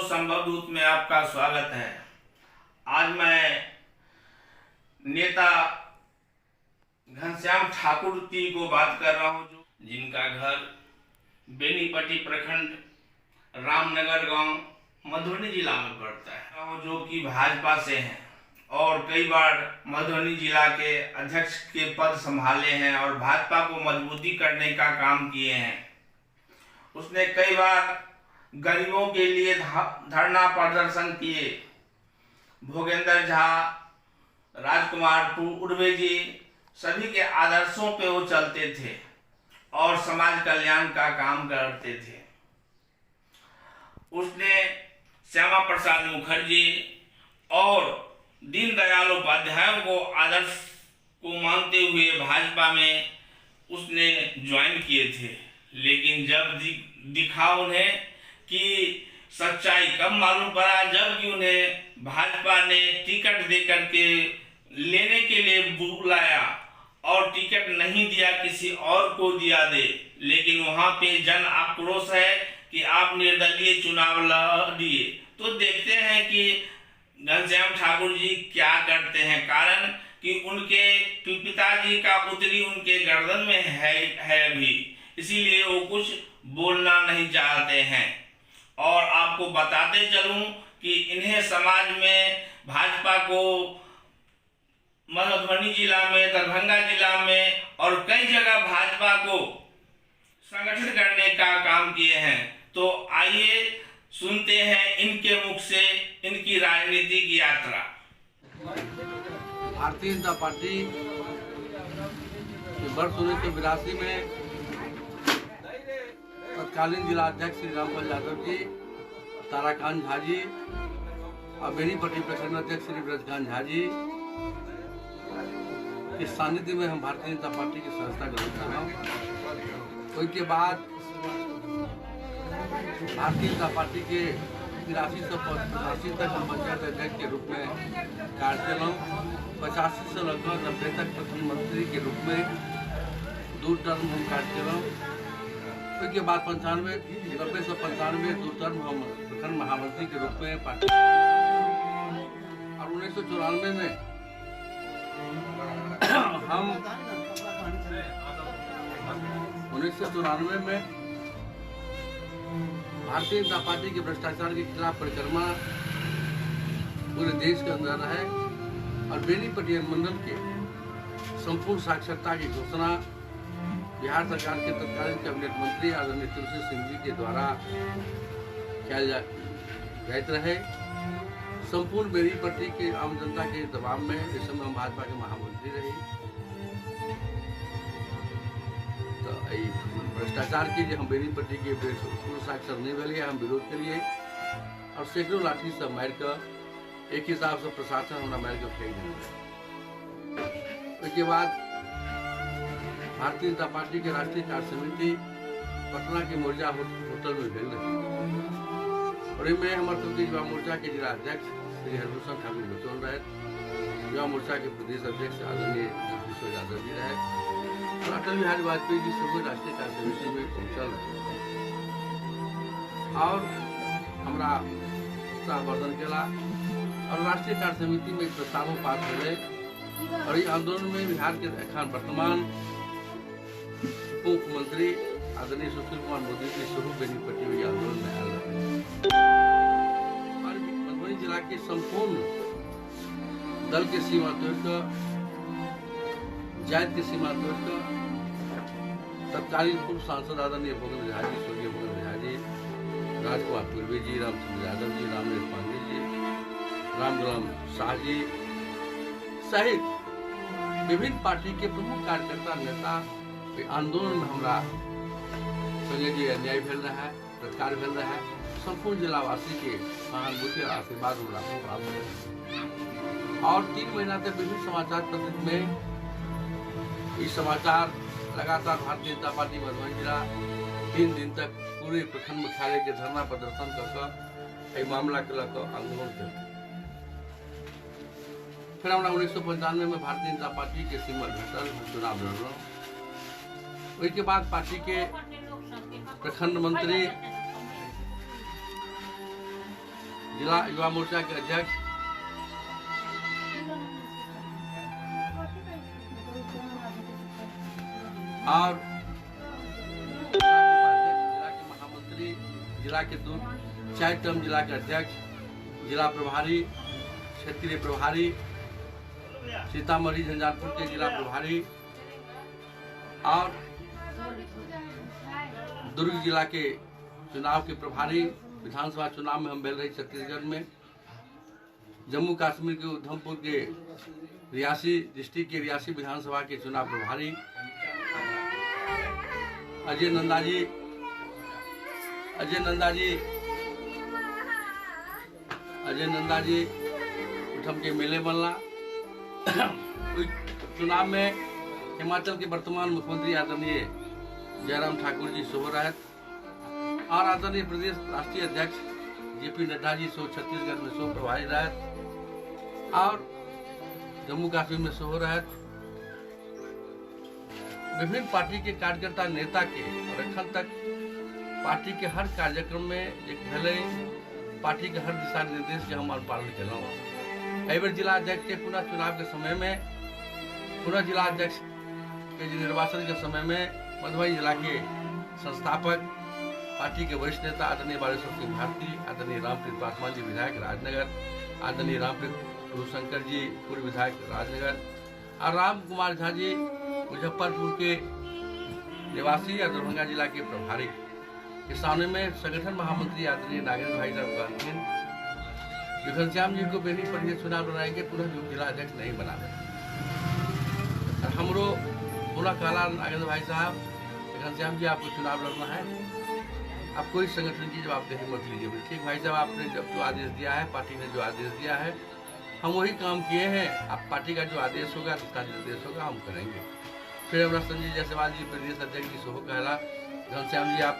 संभव दूत में आपका स्वागत है। आज मैं नेता घनश्याम ठाकुर जी को बात कर रहा हूं, जिनका घर बेनीपट्टी प्रखंड रामनगर गांव मधुबनी जिला में पड़ता है, जो कि भाजपा से हैं और कई बार मधुबनी जिला के अध्यक्ष के पद संभाले हैं और भाजपा को मजबूती करने का काम किए हैं। उसने कई बार गरीबों के लिए धरना प्रदर्शन किए। भोगेंद्र झा, राजकुमार उर्वे जी, सभी के आदर्शों पे वो चलते थे और समाज कल्याण का काम करते थे। उसने श्यामा प्रसाद मुखर्जी और दीनदयाल उपाध्याय को आदर्श को मानते हुए भाजपा में उसने ज्वाइन किए थे, लेकिन जब दिखा उन्हें कि सच्चाई कब मालूम पड़ा, जबकि उन्हें भाजपा ने टिकट दे करके लेने के लिए बुलाया और टिकट नहीं दिया, किसी और को दिया दे, लेकिन वहां पे जन आक्रोश है कि आप निर्दलीय चुनाव लड़िए। तो देखते हैं कि घनश्याम ठाकुर जी क्या करते हैं। कारण कि उनके पिताजी का उतरी उनके गर्दन में है अभी, इसीलिए वो कुछ बोलना नहीं चाहते हैं। और आपको बताते चलूं कि इन्हें समाज में भाजपा को मधुबनी जिला में, दरभंगा जिला में और कई जगह भाजपा को संगठित करने का काम किए हैं। तो आइए सुनते हैं इनके मुख से इनकी राजनीतिक यात्रा। भारतीय जनता पार्टी वर्ष 1982 में तत्कालीन जिला अध्यक्ष श्री रामपाल यादव जी, ताराकांत झा जी और बेनीपट्टी प्रखंड अध्यक्ष श्री ब्रजकांत झा जी के सानिध्य में हम भारतीय जनता पार्टी की संस्था ग्रहण कर रहा हूँ। उसके बाद भारतीय जनता पार्टी के 83 तक हम पंचायत अध्यक्ष के रूप में कार्य कर रहा हूँ। 85 से लगभग 90 तक प्रधानमंत्री के रूप में 2 टर्म हम कार्य कर रहा हूँ। उसके बाद 90 से 95 2 टर्म हम प्रखंड महामंत्री के रूप में पार्टी और 1994 में हम 1994 में भारतीय जनता पार्टी के भ्रष्टाचार के खिलाफ परिक्रमा पूरे देश के अंदर है और बेनीपट्टी मंडल के संपूर्ण साक्षरता की घोषणा बिहार सरकार के तत्कालीन कैबिनेट मंत्री आदरणीय तुलसी सिंह जी के द्वारा किया जाते रहे। संपूर्ण बेनीपट्टी के आम जनता के दबाव में इस समय हम भाजपा के महामंत्री रहे। तो भ्रष्टाचार के लिए हम बेनीपट्टी के पूर्ण साक्षर नहीं मिले, हम विरोध के लिए और सैकड़ों लाठी से मार कर एक हिसाब से प्रशासन हमारा मार कर फेंक दिया। उसके बाद भारतीय जनता पार्टी के राष्ट्रीय कार्य समिति पटना के मोर्चा होटल में भेज रही और इनमें हमारे युवा मोर्चा के जिला अध्यक्ष श्री हरभूषण ठाकुर बचौल रहे, युवा मोर्चा के प्रदेश अध्यक्ष आदरणीय विश्व यादव जी रहे और अटल बिहारी वाजपेयी जी सब राष्ट्रीय कार्य समिति में पहुंचल और हमारा उत्साहवर्धन किया और राष्ट्रीय कार्य समिति में प्रस्ताव पास हो गए और इस आंदोलन में बिहार के अखान वर्तमान उप मुख्यमंत्री आदरणीय सुशील कुमार मोदी के स्वरूप बेनीपट्टी में आंदोलन में आए और मधुबनी जिला के संपूर्ण दल के सीमा तोड़कर, जाति की सीमा तोड़कर तत्कालीन पूर्व सांसद आदरणीय भोगेंद्र झा जी, स्वर्गीय भोगेंद्र झा जी, राजकुमार उर्वे जी, रामचंद्र यादव जी, रामदेव पांडे जी, रामगुलाम शाह जी सहित विभिन्न पार्टी के प्रमुख कार्यकर्ता नेता आंदोलन में हमारा संजय जी अन्याय फैल रहा है, सरकार फैल रहा है। संपूर्ण जिलावासी के सहानुभूति और आशीर्वाद प्राप्त है और 3 महीना तक विभिन्न समाचार पत्र में इस समाचार लगातार भारतीय जनता पार्टी मधुबनी जिला 3 दिन तक पूरे प्रखंड मुख्यालय के धरना प्रदर्शन कर मामला के लेकर आंदोलन किया। फिर हमारा 1995 में भारतीय जनता पार्टी के सिम्बल भेटल चुनाव लड़ रहा। उसके बाद पार्टी के प्रखंड मंत्री जिला युवा मोर्चा के अध्यक्ष और जिला के महामंत्री, जिला के 4 टर्म जिला के अध्यक्ष, जिला प्रभारी, क्षेत्रीय प्रभारी, सीतामढ़ी झंझारपुर के जिला प्रभारी और दुर्ग जिला के चुनाव के प्रभारी। विधानसभा चुनाव में हम बेल रही छत्तीसगढ़ में, जम्मू कश्मीर के उधमपुर के रियासी डिस्ट्रिक्ट के रियासी विधानसभा के चुनाव प्रभारी अजय नंदा जी उठम के मेले बनला। चुनाव में हिमाचल के वर्तमान मुख्यमंत्री आदरणीय जयराम ठाकुर जी सोह रहत और आदरणीय प्रदेश राष्ट्रीय अध्यक्ष जेपी नड्डा जी सो छत्तीसगढ़ में सो प्रभारी रहत और जम्मू कश्मीर में सोह रहत। विभिन्न पार्टी के कार्यकर्ता नेता के और अखन तक पार्टी के हर कार्यक्रम में एक भले पार्टी के हर दिशा निर्देश के हम पालन केलहुँ। एहि बेर जिला अध्यक्ष के पुनः चुनाव के समय में, पुनः जिला अध्यक्ष के निर्वाचन के समय में मधुबनी जिला के संस्थापक पार्टी के वरिष्ठ नेता आदरणीय बालेश्वर सिंह भारती, आदरणीय रामप्रीत पासवान जी विधायक राजनगर, आदरणीय रामप्रीत शंकर जी पूर्व विधायक राजनगर और राम कुमार झा जी मुजफ्फरपुर के निवासी और दरभंगा जिला के प्रभारी के सामने में संगठन महामंत्री आदरणीय नागेंद्र भाई साहब कहते घनश्याम जी को बेनी पर चुनाव बनाएंगे, पुनः जिला अध्यक्ष नहीं बना और हमरो पुनः कहला नागेंद्र भाई साहब घनश्याम जी आपको चुनाव लड़ना है, आप कोई संगठन की जवाबदेही मत लीजिए। ठीक भाई साहब, आपने जब जो आदेश दिया है, पार्टी ने जो आदेश दिया है, हम वही काम किए हैं। आप पार्टी का जो आदेश होगा, जिसका निर्देश होगा, हम करेंगे। फिर हमारा संजय जायसवाल जी प्रदेश अध्यक्ष जी सोहो कहला घनश्याम जी आप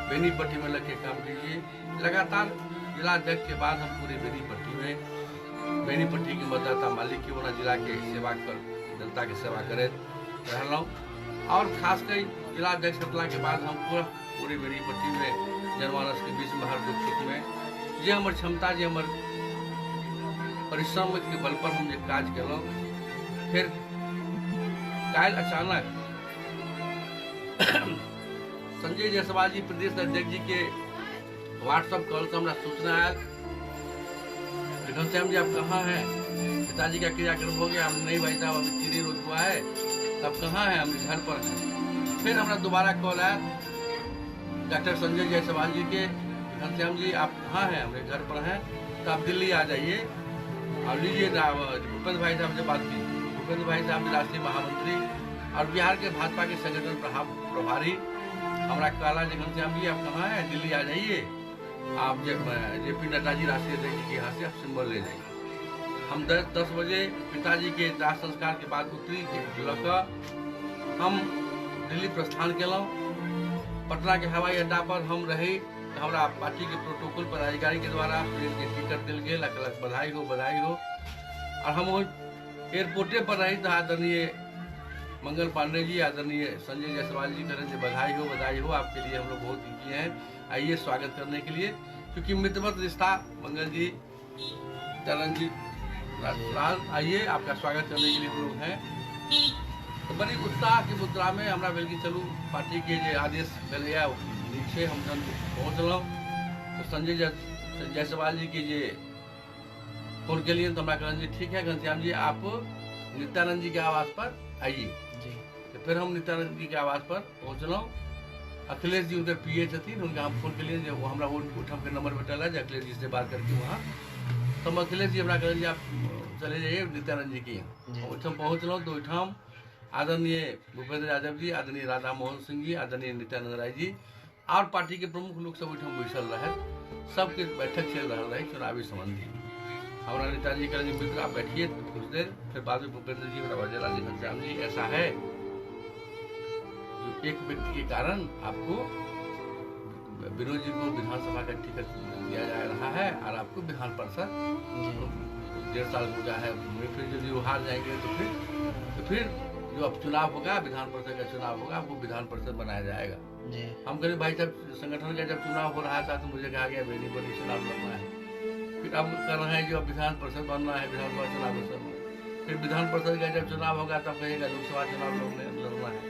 बेनीपट्टी में लग के काम कीजिए। लगातार जिला अध्यक्ष के बाद हम पूरे बेनीपट्टी के मतदाता मालिक की बना जिला के सेवा कर जनता के सेवा करे रहलूँ और खासकर जिला अध्यक्ष हटला के बाद हम पूरी बेनीपट्टी में जनमानस के बीच में हर दुख सुख में जे हमार क्षमता, जे हमार परिश्रम के बल पर हम जे काज केलहुँ। फिर काल अचानक संजय जायसवाल जी प्रदेश अध्यक्ष जी के व्हाट्सएप कॉल से हमारा सूचना आयल, घनश्याम जी आप कहाँ हैं, पिताजी का क्रियाक्रम हो गया। हम नहीं भाई साहब अभी 3 रोज हुआ है, तब कहाँ हैं, हम घर पर हैं। फिर हमारा दोबारा कॉल आया डॉक्टर संजय जायसवाल जी के, घनश्याम जी आप कहाँ हैं, हमारे घर पर हैं, तो आप दिल्ली आ जाइए और लीजिए। भूपेंद्र भाई साहब से बात की, भूपेंद्र भाई साहब राष्ट्रीय महामंत्री और बिहार के भाजपा के संगठन प्रभारी हमारा कहला घनश्याम जी आप कहाँ हैं, दिल्ली आ जाइए, आप जेपी नड्डा जी राष्ट्रीय अध्यक्ष जी के यहाँ से आप सिंबल ले जाइए। हम 10 बजे पिताजी के दाह संस्कार के बाद उत्तरी के हम दिल्ली प्रस्थान केलहुँ। पटना के हवाई अड्डा पर हम रही, हमारा पार्टी के प्रोटोकॉल पदाधिकारी के द्वारा ट्रेन के टिकट दिल गए, लख बधाई हो और हम एयरपोर्टे पर रही तो आदरणीय मंगल पांडे जी, आदरणीय संजय जायसवाल जी करें थे बधाई हो, आपके लिए हम लोग बहुत किए हैं, आइए स्वागत करने के लिए। क्योंकि मित्रवत रिश्ता मंगल जी, चरण जी, लाल आइए आपका स्वागत करने के लिए हम लोग हैं। तो बड़ी उत्साह की मुद्रा में हमारा बेल की चलू पार्टी के जो आदेश मिल गया नीचे हम जन पहुँचल। तो संजय जायसवाल जी के जे फोन के लिए तो हमारा कहन जी ठीक है घनश्याम जी आप नित्यानंद जी के आवास पर आइए। तो फिर हम नित्यानंद जी के आवास पर पहुँचल। अखिलेश जी उधर पीए छथिन, उनका हम फोन के लिए वो हमारा उठम के नंबर बैठल है अखिलेश जी से बात करके वहाँ। तो हम अखिलेश जी हमारा कहन जी आप चले जाइए नित्यानंद जी के यहाँ। उठम पहुँचल तो उठम आदरणीय भूपेंद्र यादव जी, आदरणीय राधा मोहन सिंह जी, आदरणीय नित्यानंद राय जी और पार्टी के प्रमुख लोग सब उठम बैसल रहे, सबके बैठक चल रहा है चुनावी संबंधी। हमारा नेताजी करेंगे मित्र आप बैठिए कुछ देर, फिर बाद में भूपेंद्र जी मेरा वजह राजीव घनश्याम जी ऐसा है जो एक व्यक्ति के कारण आपको विनोद जी को विधानसभा का टिकट दिया जा रहा है और आपको विधान परिषद 1.5 साल हो गया है, फिर यदि वो हार जाएंगे तो फिर जो अब चुनाव होगा विधान परिषद का चुनाव होगा वो विधान परिषद बनाया जाएगा। हम कहें भाई साहब संगठन का जब चुनाव हो रहा था तो मुझे कहा गया बेनीपट्टी चुनाव लड़ना है, फिर अब कर रहे हैं जो अब विधान परिषद बनना है, विधानसभा चुनाव उस समय, फिर विधान परिषद का जब चुनाव होगा तब कहेगा लोकसभा चुनाव लोग ने लड़ना है।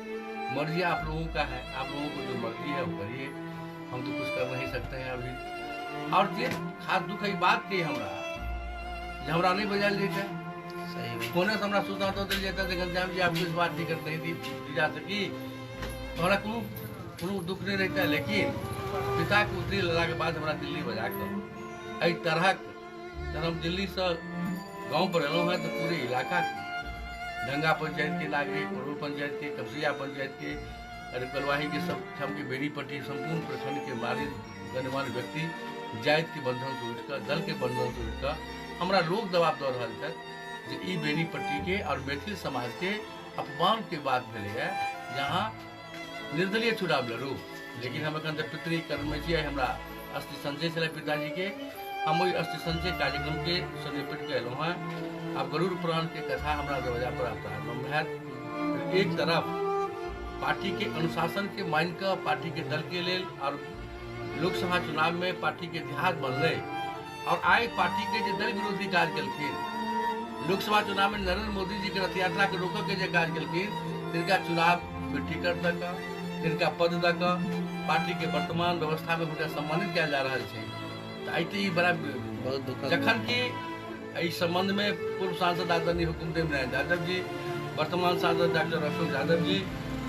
मर्जी आप लोगों का है, आप लोगों को जो मर्जी है वो करिए, हम तो कुछ कर नहीं सकते हैं अभी। और ये खास दुख है बात की हमरा नहीं बजाल देते कोने से हमरा सूचना तो दिल जाता है घनश्याम जी आपको इस बात टिकट नहीं दी जा सकी, हमारा कोनो दुख नहीं रहता है। लेकिन पिता के उत्तरी लड़ा के बाद हमारा दिल्ली बजा कर इस तरह जब हम दिल्ली से गांव पर एलों हैं तो पूरे इलाका ढंगा पंचायत के नागरिक, मरूर पंचायत के, कपसिया पंचायत के, अरे कलवाही के सब छम के बेनीपट्टी संपूर्ण प्रखंड के मारे गणमान्य व्यक्ति जायत के बंधन से उठकर, दल के बंधन से उठकर हमारा लोग दबाव दौड़ रहा था कि ई बेनीपट्टी के और मैथिल समाज के अपमान के बाद मिले है जहाँ निर्दलीय चुनाव लड़ू। लेकिन हम अखन पितृ कर्म में हमारा अस्थि संचय चले पिताजी के, हम वही अस्थि संचय कार्यक्रम के निपट के एलों हैं। अब गरुड़ पुराण के कथा हमारा दरवाजा पर प्रारंभ है। एक तरफ पार्टी के अनुशासन के मान का पार्टी के दल के लेल और लोकसभा चुनाव में पार्टी के इतिहास बनले और आए पार्टी के जो दल विरोधी काज कलखिन लोकसभा चुनाव में नरेंद्र मोदी जी के रथ यात्रा के रोक के जो काज कलखिन तिनका चुनाव में टिकट तक तिनका पद तक पार्टी के वर्तमान व्यवस्था में हुनका सम्मानित किया जा रहा है। बड़ा जखन की इस संबंध में पूर्व सांसद आदरणीय हुकुमदेव नारायण यादव जी, वर्तमान सांसद डॉक्टर अशोक यादव जी,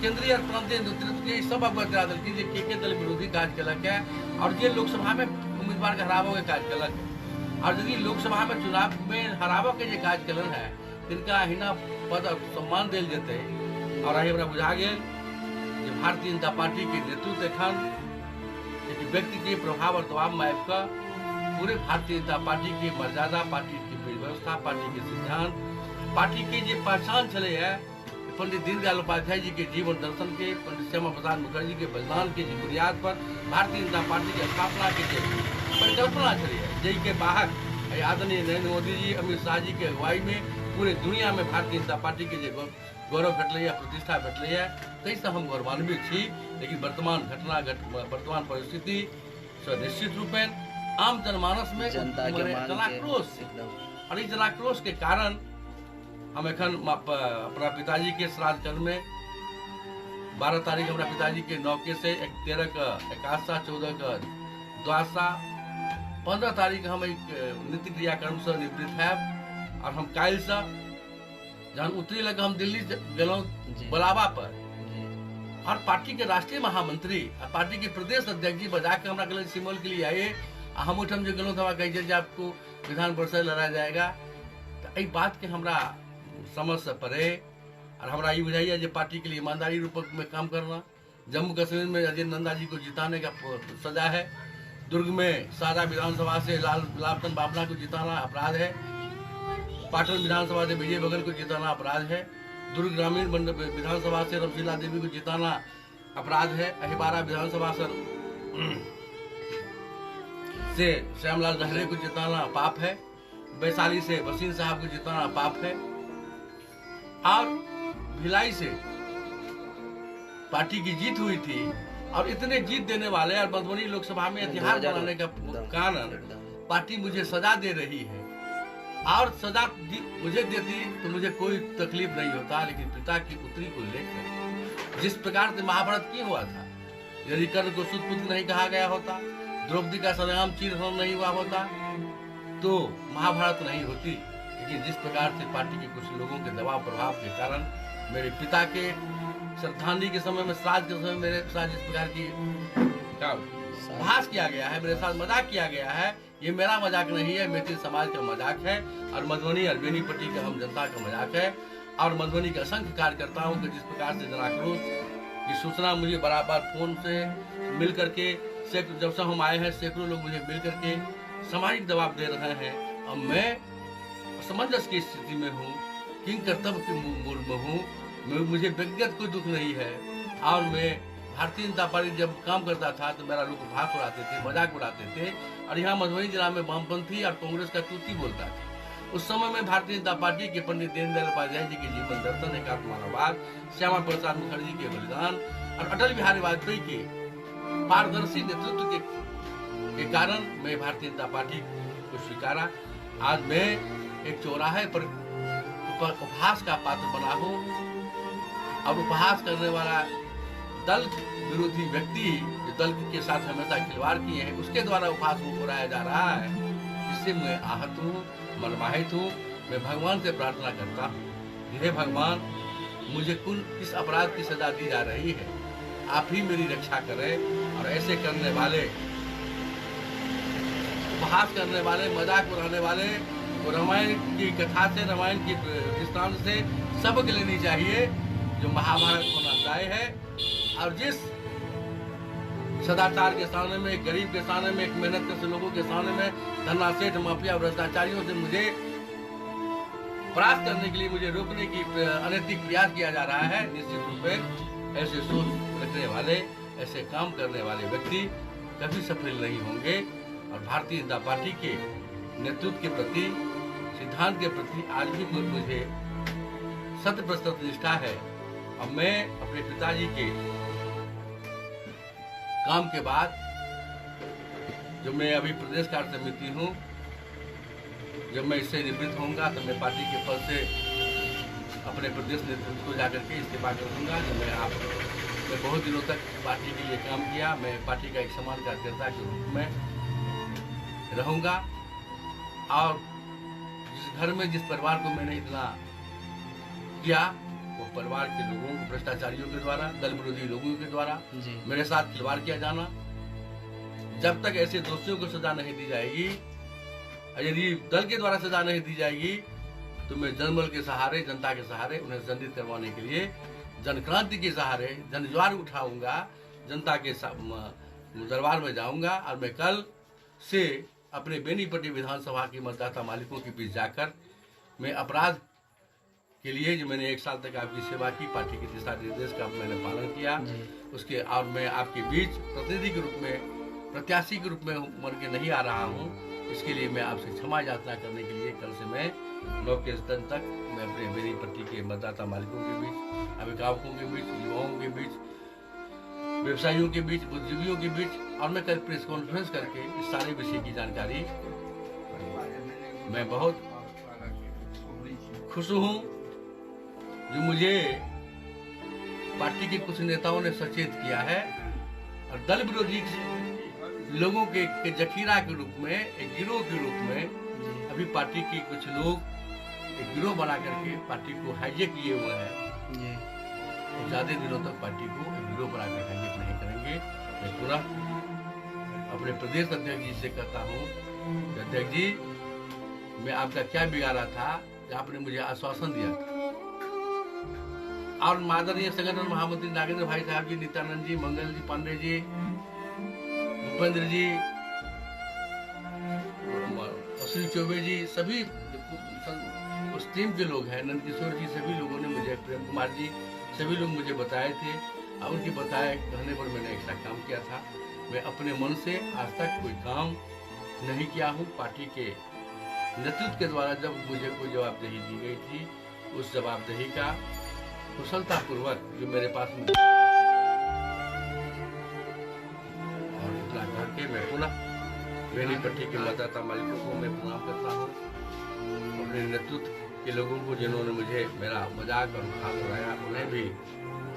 केंद्रीय और प्रांतीय नेतृत्व के सब अवगत करा दिल के दल विरोधी काज कलक है और ये लोकसभा में उम्मीदवार के हराबो के काज कलक है। और यदि लोकसभा में चुनाव में हराबो के जो काज कलन है तिनका हिना पद और सम्मान दिल जेते और हमरा बुझा गेल जे भारतीय जनता पार्टी के नेतृत्व एखन एक व्यक्ति के प्रभाव और दबाव में आबिकऽ पूरे भारतीय जनता पार्टी की मर्यादा, पार्टी की व्यवस्था, पार्टी के सिद्धांत, पार्टी की जो पहचान चले है पंडित दीनदयाल उपाध्याय जी के जीवन दर्शन के, पंडित श्यामा प्रसाद मुखर्जी के बलिदान के बुनियाद पर भारतीय जनता पार्टी की स्थापना की परिकल्पना चली है। जई के बाहर आदरणीय नरेंद्र मोदी जी, अमित शाह जी के अगुवाई में पूरे दुनिया में भारतीय जनता पार्टी के जो गौरव घटल प्रतिष्ठा घटल है तैसे हम गौरवान्वित छी। लेकिन वर्तमान घटना वर्तमान परिस्थिति से निश्चित रूपेण आम जनमानस में जनाक्रोश और इस जनाक्रोश के कारण हम एखन अपना पिताजी के श्राद्ध कर्म में 12 तारीख हमारा पिताजी के 9 के से 13 का एकादशा, 14 का द्वादशा, 15 तारीख हम एक नित्य क्रियाक्रम से निवृत्त है और हम काल से जहाँ उतरी लगे हम दिल्ली गलों बुलावा पर और पार्टी के राष्ट्रीय महामंत्री और पार्टी के प्रदेश अध्यक्ष जी बजा के हमारा सिमोल के लिए आए। हम उठम जो गलों था कही आपको विधान परिषद लड़ा जाएगा तो यही बात के हमरा समझ से परे और हमारा ये बुझाइए जो पार्टी के लिए ईमानदारी रूप में काम करना। जम्मू कश्मीर में अजय नंदा जी को जिताने का सजा है, दुर्ग में सादा विधानसभा से लालचंद बाबला को जिताना अपराध है, पाटन विधानसभा से विजय बघेल को जिताना अपराध है, दुर्ग ग्रामीण विधानसभा से रमशीला देवी को जिताना अपराध है, अहिबारा विधानसभा से श्यामलाल रहरे को जिताना पाप है, वैशाली से वसीम साहब को जिताना पाप है और भिलाई से पार्टी की जीत हुई थी और इतने जीत देने वाले और मधुबनी लोकसभा में इतिहास बनाने का कारण पार्टी मुझे सजा दे रही है और सजा मुझे देती तो मुझे कोई तकलीफ नहीं होता। लेकिन पिता की पुत्री को लेकर जिस प्रकार से महाभारत क्यों हुआ था, यदि कर्ण को सुतपुत्र नहीं कहा गया होता, द्रौपदी का संग्राम चीरहरण नहीं हुआ होता तो महाभारत नहीं होती। लेकिन जिस प्रकार से पार्टी के कुछ लोगों के दबाव प्रभाव के कारण मेरे पिता के श्रद्धांजलि के समय में, श्राद्ध के समय मेरे साथ जिस प्रकार की भाष किया गया है, मेरे साथ मजाक किया गया है, ये मेरा मजाक नहीं है, मैथिल समाज का मजाक है और मधुबनी और बेनीपट्टी का हम जनता का मजाक है। और मधुबनी के असंख्य कार्यकर्ताओं के जिस प्रकार से जनाक्रोश की सूचना मुझे बराबर फोन से मिल करके जब से हम आए हैं सैकड़ों लोग मुझे मिल करके सामाजिक दबाव दे रहे हैं और मैं असमंजस की स्थिति में हूँ, किंग कर्तव्य के मूल में हूँ, मुझे व्यक्तिगत कोई दुख नहीं है। और मैं भारतीय जनता पार्टी जब काम करता था तो मेरा लोग भाग उड़ाते थे, मजाक उड़ाते थे और यहाँ मधुबनी जिला में वामपंथी और कांग्रेस का तूती बोलता था। उस समय में भारतीय जनता पार्टी के पंडित दीनदयाल उपाध्याय जी के जीवन दर्शन, एकात्मवाद, श्यामा प्रसाद मुखर्जी के बलिदान और अटल बिहारी वाजपेयी के पारदर्शी नेतृत्व के कारण मैं भारतीय जनता पार्टी को को स्वीकारा। आज मैं एक चौराहे पर उपहास का पात्र बना हूँ और उपहास करने वाला दल विरोधी व्यक्ति जो दल के साथ हमेशा खिलवाड़ किए हैं उसके द्वारा उपहास को उड़ाया जा रहा है। इससे मैं आहत हूँ, मर्माहित हूँ। मैं भगवान से प्रार्थना करता हूँ, हे भगवान, मुझे कुल किस अपराध की सजा दी जा रही है, आप ही मेरी रक्षा करें। और ऐसे करने वाले, उपहास करने वाले, मजाक उड़ाने वाले को रामायण की कथा से, रामायण की दृष्टांत से सबक लेनी चाहिए जो महाभारत को नचाए है। और जिस सदाचार के सामने में, एक गरीब के सामने में, एक मेहनत करते लोगों के सामने में धन्ना सेठ, माफिया, भ्रष्टाचारियों से मुझे परास्त करने के लिए, मुझे रोकने की अनैतिक प्रयास किया जा रहा है, निश्चित रूप में ऐसे सोच रखने वाले, ऐसे काम करने वाले व्यक्ति कभी सफल नहीं होंगे। और भारतीय जनता पार्टी के नेतृत्व के प्रति, सिद्धांत के प्रति आज भी मुझे 100% निष्ठा है। अब मैं अपने पिताजी के काम के बाद, जो मैं अभी प्रदेश कार्य समिति हूँ, जब मैं इससे निवृत्त होऊंगा तो मैं पार्टी के पद से अपने प्रदेश नेतृत्व को जाकर के इस्तीफा कर दूंगा। जो मैं बहुत दिनों तक पार्टी के लिए काम किया, मैं पार्टी का एक समान कार्यकर्ता के रूप में रहूंगा। और जिस घर में, जिस परिवार को मैंने इतना किया, वो परिवार के लोगों को, भ्रष्टाचारियों के द्वारा, दल विरोधी लोगों के द्वारा मेरे साथ खिलवाड़ किया जाना, जब तक ऐसे दोषियों को सजा नहीं दी जाएगी, यदि दल के द्वारा सजा नहीं दी जाएगी, तो मैं जनबल के सहारे, जनता के सहारे उन्हें दंडित करवाने के लिए जनक्रांति के सहारे जनज्वार उठाऊंगा, जनता के दरबार में जाऊंगा। और मैं कल से अपने बेनीपट्टी विधानसभा की मतदाता मालिकों के बीच जाकर मैं अपराध के लिए, जो मैंने 1 साल तक आपकी सेवा की, पार्टी के दिशा निर्देश का मैंने पालन किया, उसके, और मैं आपके बीच प्रतिनिधि के रूप में, प्रत्याशी के रूप में उमर के नहीं आ रहा हूँ, इसके लिए मैं आपसे क्षमा याचना करने के लिए कल से मैं 9 के दिन तक मैं अपने बेनीपट्टी के मतदाता मालिकों के बीच, अभिभावकों के बीच, युवाओं के बीच, व्यवसायियों के बीच, बुद्धिजीवियों के बीच, और मैं कल प्रेस कॉन्फ्रेंस करके इस सारे विषय की जानकारी, मैं बहुत खुश हूँ जो मुझे पार्टी के कुछ नेताओं ने सचेत किया है। और दल विरोधी लोगों के जखीरा के रूप में, एक गिरोह के रूप में अभी पार्टी के कुछ लोग एक गिरोह बना करके पार्टी को हाईजेक किए हुए हैं। तो ज्यादा दिनों तक पार्टी को एक गिरोह बनाकर हाईजेक नहीं करेंगे। मैं पुनः अपने प्रदेश अध्यक्ष जी से कहता हूँ, अध्यक्ष जी, मैं आपका क्या बिगाड़ा था कि आपने मुझे आश्वासन दिया था। और माननीय संगठन महामंत्री नागेंद्र भाई साहब जी, नित्यानंद जी, मंगल जी, पांडे जी, भूपेंद्र जी, अश्विनी चौबे जी, सभी उस टीम के लोग हैं, नंद किशोर जी, सभी लोगों ने मुझे, प्रेम कुमार जी, सभी लोग मुझे बताए थे। और उनके बताए कहने पर मैंने ऐसा काम किया था। मैं अपने मन से आज तक कोई काम नहीं किया हूँ। पार्टी के नेतृत्व के द्वारा जब मुझे कोई जवाबदेही दी गई थी, उस जवाबदेही का कुशलतापूर्वक जो मेरे पास में, और इतना करके मैं पुनः बेनीपट्टी के मतदाता मालिकों को मैं प्रणाम करता हूँ। अपने नेतृत्व के लोगों को जिन्होंने मुझे मेरा मजाक और उपहास उड़ाया, उन्हें भी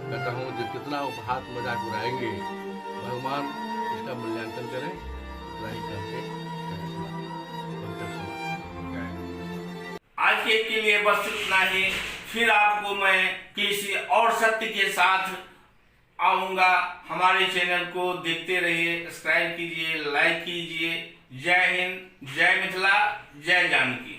कहता हूँ जो कितना उपहास मजाक उड़ाएंगे, भगवान इसका मूल्यांकन करें। आज के लिए बस इतना ही। फिर आपको मैं किसी और सत्य के साथ आऊँगा। हमारे चैनल को देखते रहिए, सब्सक्राइब कीजिए, लाइक कीजिए। जय हिंद, जय मिथिला, जय जानकी।